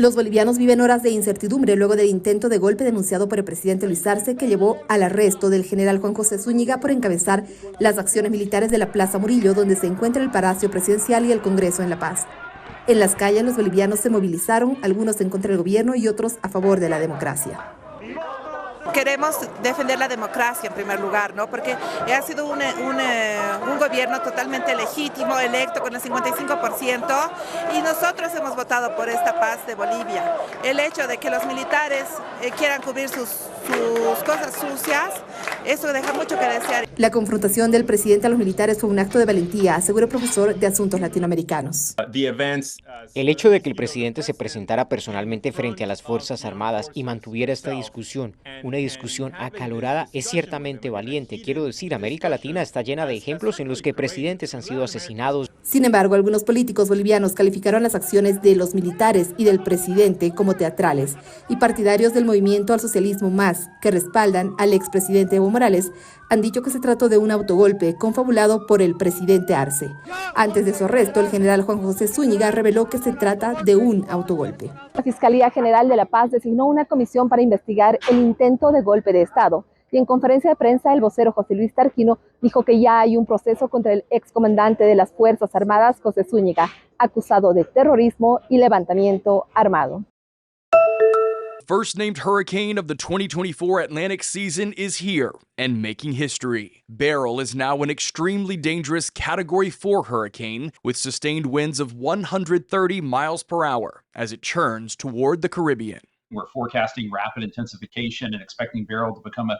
Los bolivianos viven horas de incertidumbre luego del intento de golpe denunciado por el presidente Luis Arce, que llevó al arresto del general Juan José Zúñiga por encabezar las acciones militares de la Plaza Murillo, donde se encuentra el Palacio Presidencial y el Congreso en La Paz. En las calles los bolivianos se movilizaron, algunos en contra del gobierno y otros a favor de la democracia. Queremos defender la democracia en primer lugar, ¿no? Porque ha sido un gobierno totalmente legítimo, electo con el 55%, y nosotros hemos votado por esta paz de Bolivia. El hecho de que los militares quieran cubrir sus cosas sucias, eso deja mucho que desear. La confrontación del presidente a los militares fue un acto de valentía, asegura el profesor de Asuntos Latinoamericanos. El hecho de que el presidente se presentara personalmente frente a las Fuerzas Armadas y mantuviera esta discusión, una discusión acalorada, es ciertamente valiente. Quiero decir, América Latina está llena de ejemplos en los que presidentes han sido asesinados. Sin embargo, algunos políticos bolivianos calificaron las acciones de los militares y del presidente como teatrales, y partidarios del movimiento al socialismo MÁS, que respaldan al expresidente Evo Morales, han dicho que se trató de un autogolpe confabulado por el presidente Arce. Antes de su arresto, el general Juan José Zúñiga reveló que se trata de un autogolpe. La Fiscalía General de La Paz designó una comisión para investigar el intento de golpe de Estado. Y en conferencia de prensa, el vocero José Luis Tarquino dijo que ya hay un proceso contra el excomandante de las Fuerzas Armadas, José Zúñiga, acusado de terrorismo y levantamiento armado. First named hurricane of the 2024 Atlantic season is here and making history. Beryl is now an extremely dangerous Category 4 hurricane with sustained winds of 130 miles per hour as it churns toward the Caribbean. We're forecasting rapid intensification and expecting Beryl to become a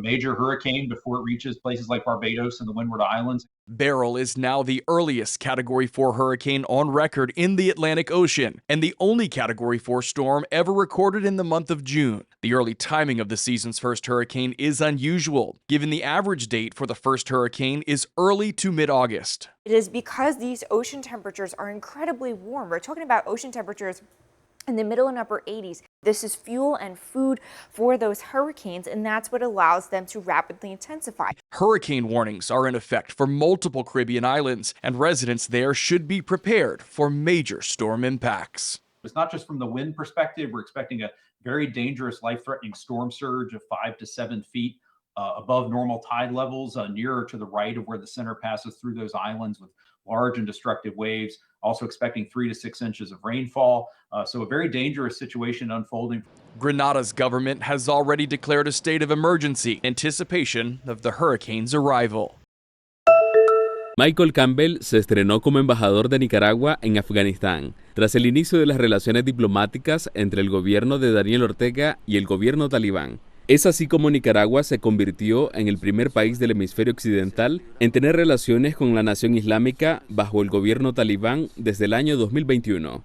major hurricane before it reaches places like Barbados and the Windward Islands. Beryl is now the earliest Category 4 hurricane on record in the Atlantic Ocean and the only Category 4 storm ever recorded in the month of June. The early timing of the season's first hurricane is unusual, given the average date for the first hurricane is early to mid-August. It is because these ocean temperatures are incredibly warm. We're talking about ocean temperatures in the middle and upper 80s. This is fuel and food for those hurricanes, and that's what allows them to rapidly intensify. Hurricane warnings are in effect for multiple Caribbean islands, and residents there should be prepared for major storm impacts. It's not just from the wind perspective. We're expecting a very dangerous, life-threatening storm surge of 5 to 7 feet above normal tide levels, nearer to the right of where the center passes through those islands with large and destructive waves. Also expecting 3 to 6 inches of rainfall. So a very dangerous situation unfolding. Grenada's government has already declared a state of emergency in anticipation of the hurricane's arrival. Michael Campbell se estrenó como embajador de Nicaragua en Afganistán, tras el inicio de las relaciones diplomáticas entre el gobierno de Daniel Ortega y el gobierno talibán. Es así como Nicaragua se convirtió en el primer país del hemisferio occidental en tener relaciones con la nación islámica bajo el gobierno talibán desde el año 2021.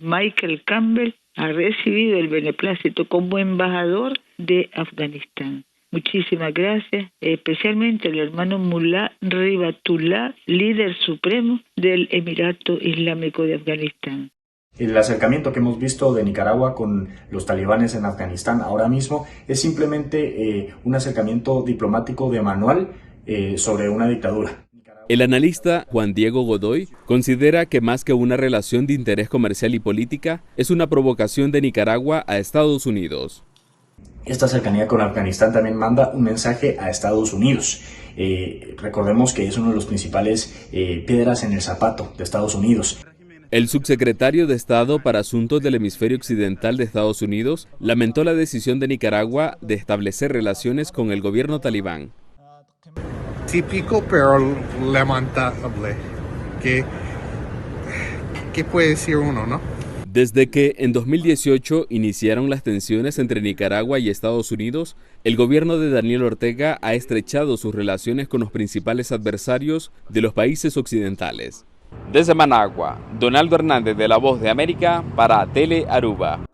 Michael Campbell ha recibido el beneplácito como embajador de Afganistán. Muchísimas gracias, especialmente al hermano Mullah Ribatullah, líder supremo del Emirato Islámico de Afganistán. El acercamiento que hemos visto de Nicaragua con los talibanes en Afganistán ahora mismo es simplemente un acercamiento diplomático de manual sobre una dictadura. El analista Juan Diego Godoy considera que más que una relación de interés comercial y política, es una provocación de Nicaragua a Estados Unidos. Esta cercanía con Afganistán también manda un mensaje a Estados Unidos. Recordemos que es uno de los principales piedras en el zapato de Estados Unidos. El subsecretario de Estado para Asuntos del Hemisferio Occidental de Estados Unidos lamentó la decisión de Nicaragua de establecer relaciones con el gobierno talibán. Típico pero lamentable. ¿Qué puede decir uno, no? Desde que en 2018 iniciaron las tensiones entre Nicaragua y Estados Unidos, el gobierno de Daniel Ortega ha estrechado sus relaciones con los principales adversarios de los países occidentales. Desde Managua, Donaldo Hernández de La Voz de América para Tele Aruba.